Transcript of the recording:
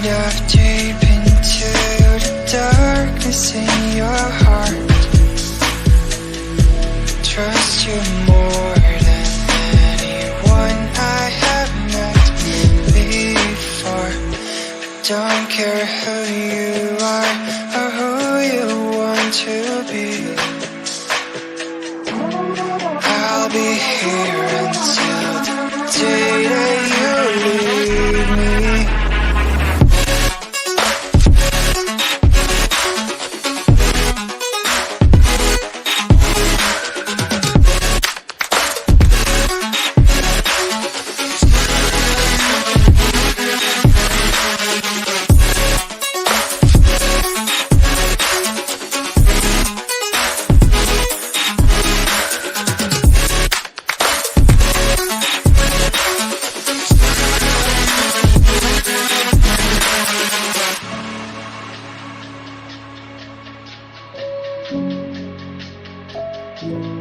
dive deep into the darkness in your heart. Trust you more than anyone I have met before. Don't care who you are or who you want to be. I'll be here until the day that you leave me. you.